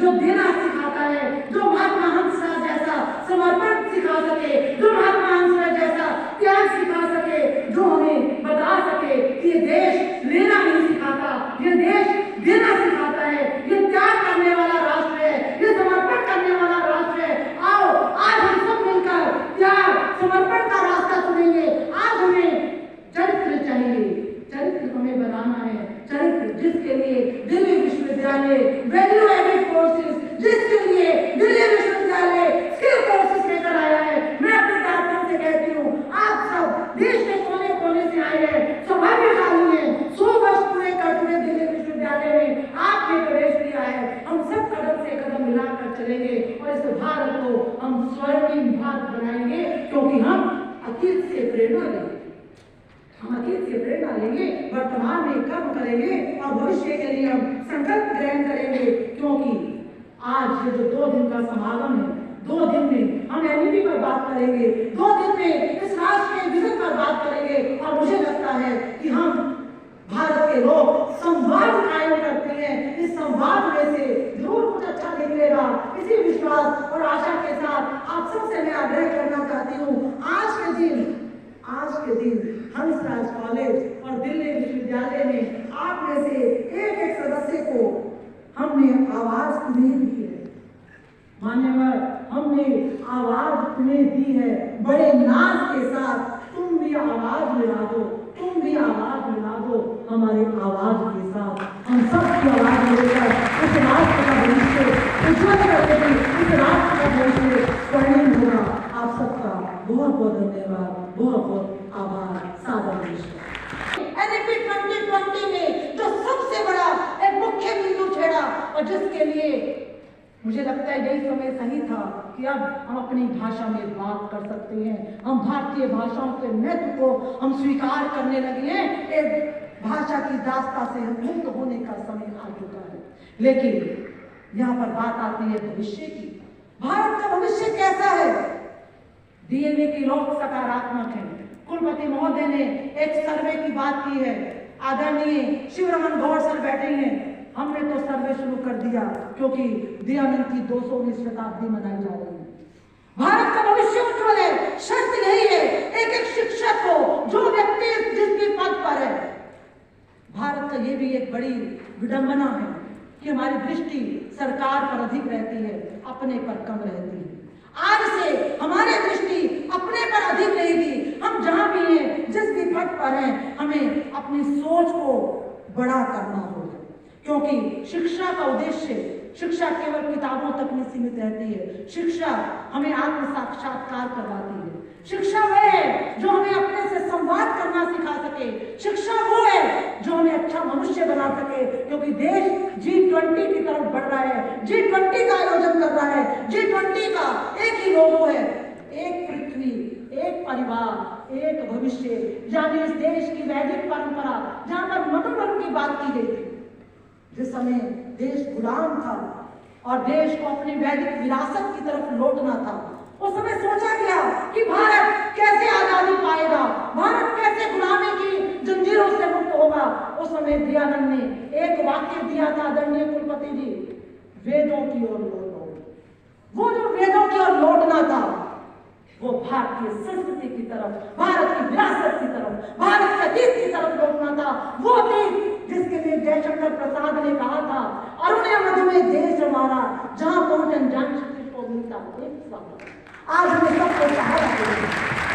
जो देना सिखाता है, जो महात्मा हंसराज जैसा समर्पण सिखा सके, जो महात्मा हंसराज जैसा त्याग सिखा सके, जो हमें बता सके कि ये देश लेना नहीं सिखाता, ये देश देना सिखाता है, ये त्याग करने वाला राष्ट्र है, ये समर्पण करने वाला राष्ट्र है। आओ आज हम सब मिलकर त्याग समर्पण का रास्ता चुनेंगे। आज हमें चरित्र चाहिए, चरित्र हमें बनाना है, चरित्र जिसके लिए दिल्ली विश्वविद्यालय वैल्यू एडेड कोर्सेज, जिसके लिए दिल्ली विश्वविद्यालय स्किल कोर्सेज लेकर आया है। मैं अपने छात्रों से कहती हूँ, आप सब देश के कोने कोने से आए हैं, सौभाग्यशाली हैं, 100 वर्ष पूरे कर चुके दिल्ली विश्वविद्यालय में आपने प्रवेश किया है। हम सब कदम से कदम मिलाकर चलेंगे और इस भारत को हम स्वर्णिम भारत बनाएंगे, क्योंकि हम अतीत से प्रेरणा लेंगे, हम अतीत से प्रेरणा लेंगे, वर्तमान में कर्म करेंगे और भविष्य के लिए हम संकल्प ग्रहण करेंगे। क्योंकि आज ये जो 2 दिन का समागम है, 2 दिन में हम एनईपी पर बात करेंगे, 2 दिन में इस राष्ट्र के विजन पर बात करेंगे और मुझे लगता है कि हम भारत के लोग संवाद कायम करते हैं। इस संवाद में से जरूर कुछ अच्छा निकलेगा, इसी विश्वास और आशा के साथ आप सबसे मैं आग्रह करना चाहती हूँ, आज के दिन हंसराज कॉलेज और दिल्ली विश्वविद्यालय में आप में से एक एक सदस्य को हमने आवाज तुम्हें दी है, मान्यवर, हमने आवाज तुम्हें दी है। बड़े नाज के साथ तुम भी आवाज मिला दो, तुम भी आवाज मिला दो हमारे आवाज के साथ। हम सबकी आवाज मिलकर इस राष्ट्र का भविष्य उज्जवल करते हैं, इस राष्ट्र का भविष्य स्वर्णिम होगा। आप सबका बहुत बहुत धन्यवाद, बहुत बहुत आभार, सादर नमस्कार। एनईपी 2020 में जो सबसे बड़ा एक मुख्य बिंदु छेड़ा और जिसके लिए मुझे लगता है यही समय सही था कि अब हम अपनी भाषा में बात कर सकते हैं। हम भारतीय भाषाओं के महत्व को हम स्वीकार करने लगे हैं। एक भाषा की दास्ता से हम मुक्त होने का समय आ चुका है। लेकिन यहाँ पर बात आती है भविष्य की। भारत का भविष्य कैसा है? डीएनए की लोग सकारात्मक है। कुलपति महोदय ने एक सर्वे की बात की है। आदरणीय शिवरमन गौड़ सर बैठे हैं। हमने तो सर्वे शुरू कर दिया क्योंकि दयानंद की 200वीं शताब्दी मनाई जा रही है। भारत का भविष्य उज्जवल है। शर्त यही है, एक एक शिक्षक को, जो व्यक्ति जिस भी पद पर है। भारत का ये भी एक बड़ी विडंबना है कि हमारी दृष्टि सरकार पर अधिक रहती है, अपने पर कम रहती है। आज से हमारी दृष्टि अपने पर अधिक रहेगी। हम जहां भी हैं, जिस भी पद पर हैं, हमें अपनी सोच को बड़ा करना होगा, क्योंकि शिक्षा का उद्देश्य, शिक्षा केवल किताबों तक नहीं सीमित रहती है। शिक्षा हमें आत्म साक्षात्कार करवाती है। शिक्षा वह है जो हमें अपने से संवाद करना सिखा सके। शिक्षा वो है जो हमें अच्छा मनुष्य बना सके, क्योंकि देश G20 की तरफ बढ़ रहा है। G20 का आयोजन कर रहा है। G20 का एक ही लोगो है, एक पृथ्वी, एक परिवार, एक भविष्य। यानी इस देश की वैदिक परंपरा, जहां पर मनोरम की बात की गई थी, जिस समय देश गुलाम था और देश को अपनी वैदिक विरासत की तरफ लौटना था, उस समय सोचा गया कि भारत कैसे आजादी पाएगा, भारत कैसे गुलामी की जंजीरों से मुक्त होगा। उस समय दयानंद ने एक वाक्य दिया था, आदरणीय कुलपति जी, वेदों की ओर लौटो। वो जो वेदों की ओर लौटना था, वो भारतीय संस्कृति की तरफ, भारत की विरासत की तरफ, भारत के अतीत की तरफ लौटना था। वो अतीत जिसके लिए जयशंकर प्रसाद ने कहा था, अरुणिम मधुमेह देश हमारा, जहां पहुंचे अनजान शक्ति को मिलता एक स्वागत। आज हमें सबको सहारा देंगे।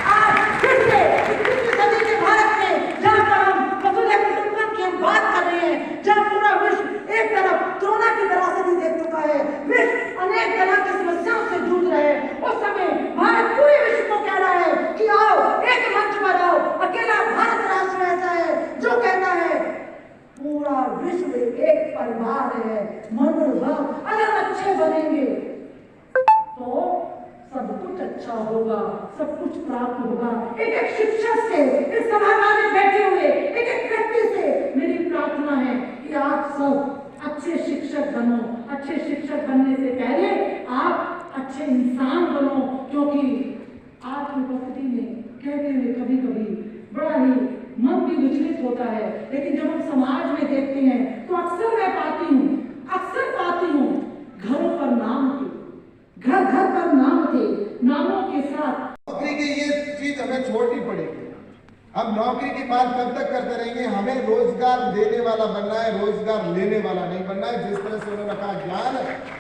आज फिर से 21वीं सदी के भारत में, जहां पर हम वसुधैव कुटुंबकम की हम बात कर रहे हैं, जहां पूरा विश्व एक तरफ कोरोना की त्रासदी देख चुका है, विश्व अनेक तरह की समस्याओं से जूझ रहे हैं, उस समय भारत पूरे विश्व को कह रहा है कि आओ एक मंच पर आओ। अकेला भारत राष्ट्र ऐसा है जो कहता है पूरा विश्व एक परिवार है, मनोभाव अगर अच्छे बनेंगे तो सब कुछ अच्छा होगा, सब कुछ प्राप्त होगा। एक एक शिक्षक से, इस सभागार में बैठे हुए एक एक व्यक्ति से मेरी प्रार्थना है कि आप सब अच्छे शिक्षक बनो। अच्छे शिक्षक बनने से पहले आप अच्छे इंसान बनो, क्योंकि आपकी उपस्थिति में कहते हुए कभी कभी बड़ा ही मन भी विचलित होता है, लेकिन जब हम समाज में देखते हैं तो अक्सर मैं पाती हूँ घरों के साथ। नौकरी की ये चीज हमें छोड़नी पड़ेगी। हम नौकरी की बात कब तक करते रहेंगे? हमें रोजगार देने वाला बनना है, रोजगार लेने वाला नहीं बनना है। जिस तरह से उन्होंने कहा ज्ञान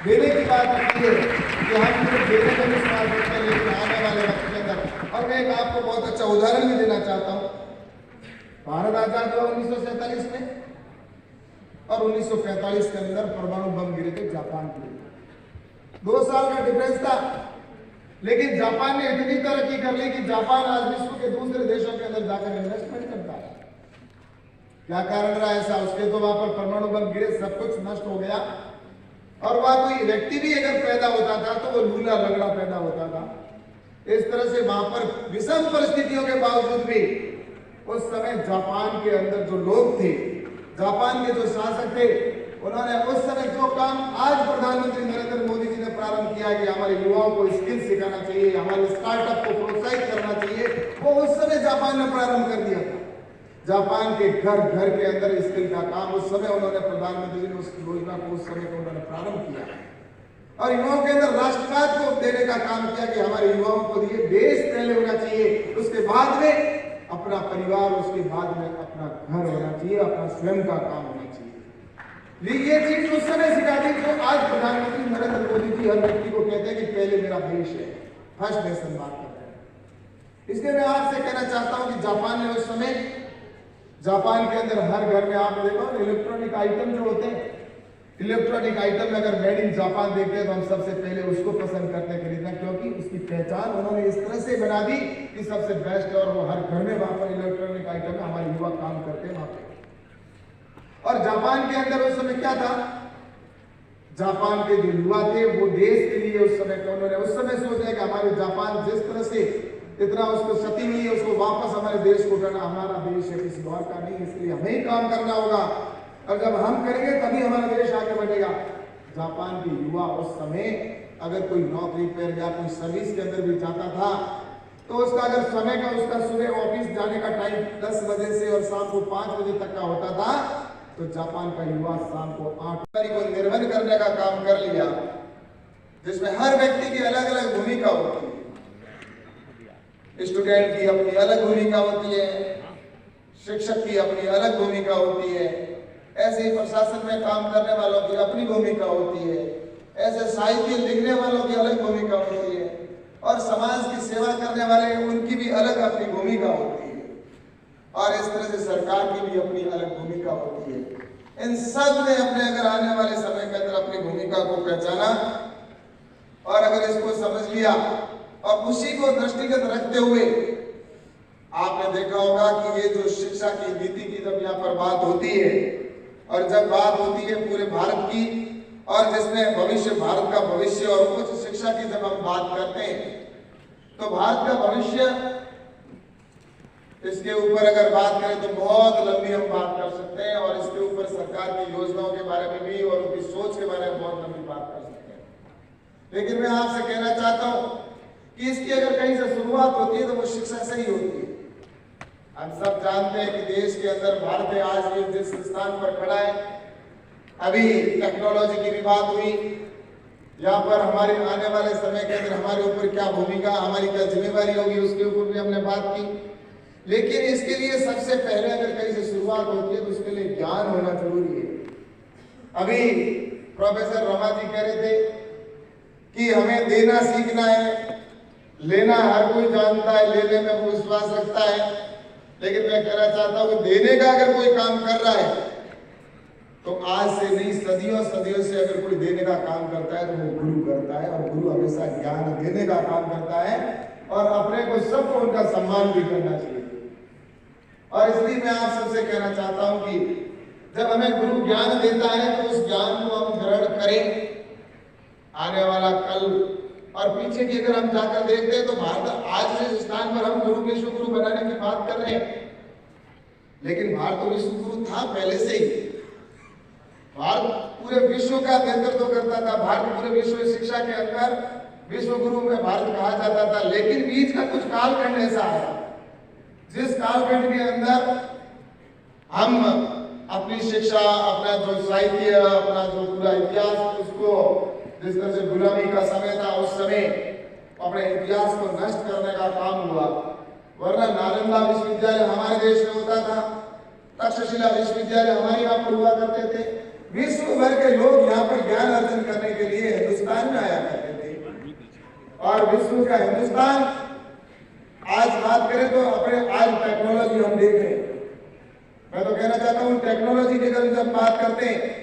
देने की बात आती है कि हम सिर्फ देने में इस्तेमाल करते हैं, लेकिन आने वाले वक्त के अंदर। और मैं एक आपको बहुत अच्छा उदाहरण भी देना चाहता हूँ। भारत आजाद हुआ 1947 में और 1945 के अंदर परमाणु बम गिरे थे जापान के। 2 साल का डिफरेंस था, लेकिन जापान ने इतनी तरक्की कर ली कि जापान आज विश्व के दूसरे देशों के अंदर जाकर इन्वेस्टमेंट करता है। क्या कारण रहा ऐसा? उसके तो वहां पर परमाणु बम गिरे, सब कुछ नष्ट हो गया। और वहां कोई व्यक्ति भी अगर पैदा होता था तो वो लूला लगड़ा पैदा होता था। इस तरह से वहां पर विषम परिस्थितियों के बावजूद भी उस समय जापान के अंदर जो लोग थे, जापान के जो शासक थे, उन्होंने उस समय जो काम आज प्रधानमंत्री नरेंद्र मोदी जी ने प्रारंभ किया कि हमारे युवाओं को स्किल सिखाना चाहिए, हमारे स्टार्टअप को प्रोत्साहित करना चाहिए, वो उस समय जापान ने प्रारंभ कर दिया था। जापान के घर घर के अंदर स्किल का काम उस समय उन्होंने, प्रधानमंत्री जी ने उस योजना को उस समय को उन्होंने प्रारंभ किया और युवाओं के अंदर राष्ट्रवाद को देने का काम किया कि हमारे युवाओं को ये देश पहले होना चाहिए, उसके बाद में अपना परिवार, उसके बाद में अपना घर होना चाहिए, अपना स्वयं का काम होना चाहिए। ये चीज उस समय सिखा दी जो आज प्रधानमंत्री नरेंद्र मोदी जी हर व्यक्ति को कहते हैं कि पहले मेरा देश है, फर्स्ट नेशन बात करते हैं। इसलिए मैं आपसे कहना चाहता हूं कि जापान ने उस समय, जापान के अंदर हर घर में आप देखो इलेक्ट्रॉनिक आइटम जो होते हैं, इलेक्ट्रॉनिक आइटम में अगर मेड इन जापान देखते हैं तो हम सबसे पहले उसको पसंद करते हैं खरीदना, क्योंकि उसकी पहचान उन्होंने इस तरह से बना दी कि सबसे बेस्ट है और वो हर घर में वहां पर इलेक्ट्रॉनिक आइटम में हमारे युवा काम करते हैं वहां पे। और जापान के अंदर उस समय क्या था? जापान के जो युवा थे वो देश के लिए उस समय उन्होंने उस समय सोचा कि हमारे जापान जिस तरह से इतना उसको क्षति हुई है, उसको वापस हमारे देश को करना, हमारा देश है किसी और का नहीं, इसलिए हमें ही काम करना होगा और जब हम करेंगे तभी हमारा देश आगे बढ़ेगा। जापान के युवा उस समय अगर कोई नौकरी पर या कोई सर्विस के अंदर भी जाता था तो उसका अगर समय का, उसका सुबह ऑफिस जाने का टाइम 10 बजे से और शाम को 5 बजे तक का होता था, तो जापान का युवा शाम को 8 बजे को निर्भर करने का काम कर लिया, जिसमें हर व्यक्ति की अलग अलग भूमिका होती है। स्टूडेंट की अपनी अलग भूमिका होती है, शिक्षक की अपनी अलग भूमिका होती है, ऐसे ही प्रशासन में काम करने वालों की अपनी भूमिका होती है, ऐसे साहित्य लिखने वालों की अलग भूमिका होती है और समाज की सेवा करने वाले उनकी भी अलग अपनी भूमिका होती है और इस तरह से सरकार की भी अपनी अलग भूमिका होती है। इन सब ने अपने अगर आने वाले समय के अंदर अपनी भूमिका को पहचाना और अगर इसको समझ लिया और उसी को दृष्टिगत रखते हुए आपने देखा होगा कि ये जो शिक्षा की नीति की जब यहाँ पर बात होती है और जब बात होती है पूरे भारत की और जिसमें भविष्य, भारत का भविष्य और उच्च शिक्षा की जब हम बात करते हैं तो भारत का भविष्य, इसके ऊपर अगर बात करें तो बहुत लंबी हम बात कर सकते हैं और इसके ऊपर सरकार की योजनाओं के बारे में भी और उनकी सोच के बारे में बहुत लंबी बात कर सकते हैं। लेकिन मैं आपसे कहना चाहता हूं कि इसकी अगर कहीं से शुरुआत होती है तो वो शिक्षा से ही होती है। हम सब जानते हैं कि देश के अंदर भारत आज भी जिस स्थान पर खड़ा है, अभी टेक्नोलॉजी की भी बात हुई, यहाँ पर हमारे आने वाले समय के अंदर हमारे ऊपर क्या भूमिका, हमारी क्या जिम्मेवारी होगी, उसके ऊपर भी हमने बात की। लेकिन इसके लिए सबसे पहले अगर कहीं से शुरुआत होती है तो उसके लिए ज्ञान होना जरूरी है। अभी प्रोफेसर रमा जी कह रहे थे कि हमें देना सीखना है, लेना हर कोई जानता है, लेने में वो विश्वास रखता है, लेकिन मैं कहना चाहता हूं कि देने का अगर कोई काम कर रहा है तो आज से नहीं, सदियों सदियों से अगर कोई देने का काम करता है तो वो गुरु करता है और गुरु हमेशा ज्ञान देने का काम करता है और अपने को सबको उनका सम्मान भी करना चाहिए। और इसलिए मैं आप सबसे कहना चाहता हूं कि जब हमें गुरु ज्ञान देता है तो उस ज्ञान को हम ग्रहण करें। आने वाला कल और पीछे की अगर हम जाकर देखते हैं तो भारत आज जिस स्थान पर हम गुरु विश्व गुरु बनाने की बात कर रहे हैं, लेकिन भारत तो विश्व गुरु था पहले से ही। भारत पूरे विश्व का नेतृत्व करता था, भारत पूरे विश्व में शिक्षा के अंदर विश्व गुरु में भारत कहा जाता था। लेकिन बीच का कुछ कालखंड ऐसा आया जिस कालखंड के अंदर हम अपनी शिक्षा, अपना जो साहित्य, अपना जो पूरा इतिहास, उसको जिस तरह से गुलामी का समय था उस समय अपने इतिहास को नष्ट करने का काम हुआ। वरना नालंदा विश्वविद्यालय हमारे देश में होता था, तक्षशिला विश्वविद्यालय हमारे यहाँ पर हुआ करते थे। विश्व भर के लोग यहाँ पर ज्ञान अर्जन करने के लिए हिंदुस्तान में आया करते थे। और विश्व का हिंदुस्तान आज बात करें तो अपने आज टेक्नोलॉजी हम देख रहे हैं। मैं तो कहना चाहता हूँ टेक्नोलॉजी की जब बात करते हैं,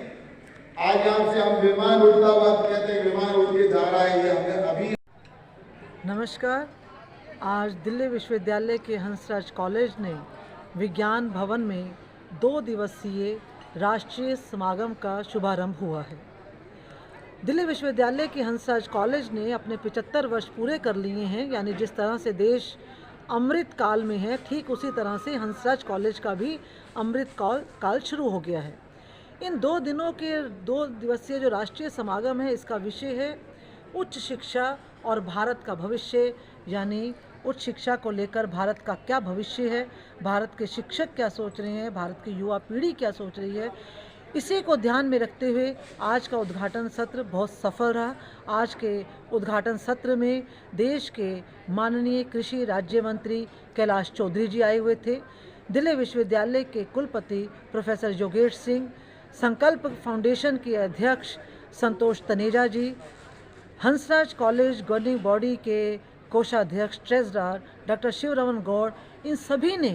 आज यहाँ से हम विमान उड़ता हुआ कहते हैं विमान उड़ के जा रहा है, ये हमने अभी। नमस्कार। आज दिल्ली विश्वविद्यालय के हंसराज कॉलेज ने विज्ञान भवन में 2 दिवसीय राष्ट्रीय समागम का शुभारंभ हुआ है। दिल्ली विश्वविद्यालय के हंसराज कॉलेज ने अपने 75 वर्ष पूरे कर लिए हैं, यानी जिस तरह से देश अमृत काल में है, ठीक उसी तरह से हंसराज कॉलेज का भी अमृत काल शुरू हो गया है। इन 2 दिनों के 2 दिवसीय जो राष्ट्रीय समागम है, इसका विषय है उच्च शिक्षा और भारत का भविष्य, यानी उच्च शिक्षा को लेकर भारत का क्या भविष्य है, भारत के शिक्षक क्या सोच रहे हैं, भारत की युवा पीढ़ी क्या सोच रही है। इसी को ध्यान में रखते हुए आज का उद्घाटन सत्र बहुत सफल रहा। आज के उद्घाटन सत्र में देश के माननीय कृषि राज्य मंत्री कैलाश चौधरी जी आए हुए थे। दिल्ली विश्वविद्यालय के कुलपति प्रोफेसर योगेश सिंह, संकल्प फाउंडेशन के अध्यक्ष संतोष तनेजा जी, हंसराज कॉलेज गवर्निंग बॉडी के कोषाध्यक्ष ट्रेजरर डॉक्टर शिवरमन गौड़, इन सभी ने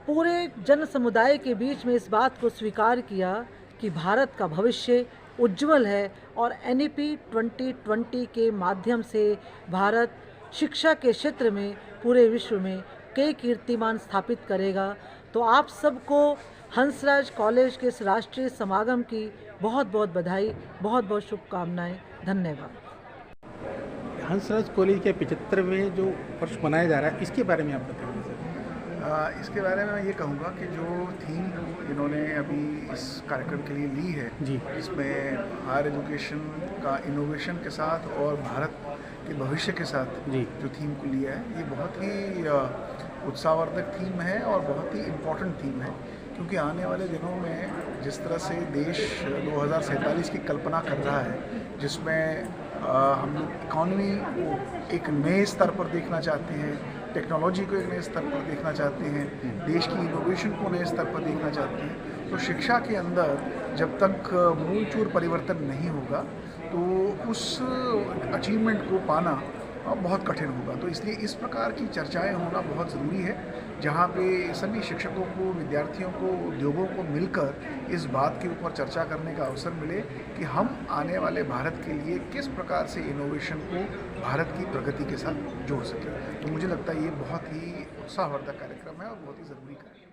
पूरे जन समुदाय के बीच में इस बात को स्वीकार किया कि भारत का भविष्य उज्जवल है और NEP 2020 के माध्यम से भारत शिक्षा के क्षेत्र में पूरे विश्व में कई कीर्तिमान स्थापित करेगा। तो आप सबको हंसराज कॉलेज के इस राष्ट्रीय समागम की बहुत बहुत बधाई, बहुत बहुत शुभकामनाएं। धन्यवाद। हंसराज कॉलेज के 75वें जो वर्ष मनाया जा रहा है, इसके बारे में आप बताइए सर। इसके बारे में मैं ये कहूँगा कि जो थीम इन्होंने अभी इस कार्यक्रम के लिए ली है जी, इसमें हायर एजुकेशन का इनोवेशन के साथ और भारत के भविष्य के साथ जी जो थीम को लिया है, ये बहुत ही उत्साहवर्धक थीम है और बहुत ही इम्पोर्टेंट थीम है। क्योंकि आने वाले दिनों में जिस तरह से देश 2047 की कल्पना कर रहा है, जिसमें हम लोग इकॉनमी को एक नए स्तर पर देखना चाहते हैं, टेक्नोलॉजी को एक नए स्तर पर देखना चाहते हैं, देश की इनोवेशन को नए स्तर पर देखना चाहते हैं, तो शिक्षा के अंदर जब तक मूलचूर परिवर्तन नहीं होगा तो उस अचीवमेंट को पाना बहुत कठिन होगा। तो इसलिए इस प्रकार की चर्चाएं होना बहुत ज़रूरी है, जहाँ पे सभी शिक्षकों को, विद्यार्थियों को, उद्योगों को मिलकर इस बात के ऊपर चर्चा करने का अवसर मिले कि हम आने वाले भारत के लिए किस प्रकार से इनोवेशन को भारत की प्रगति के साथ जोड़ सकें। तो मुझे लगता है ये बहुत ही उत्साहवर्धक कार्यक्रम है और बहुत ही ज़रूरी कार्यक्रम है।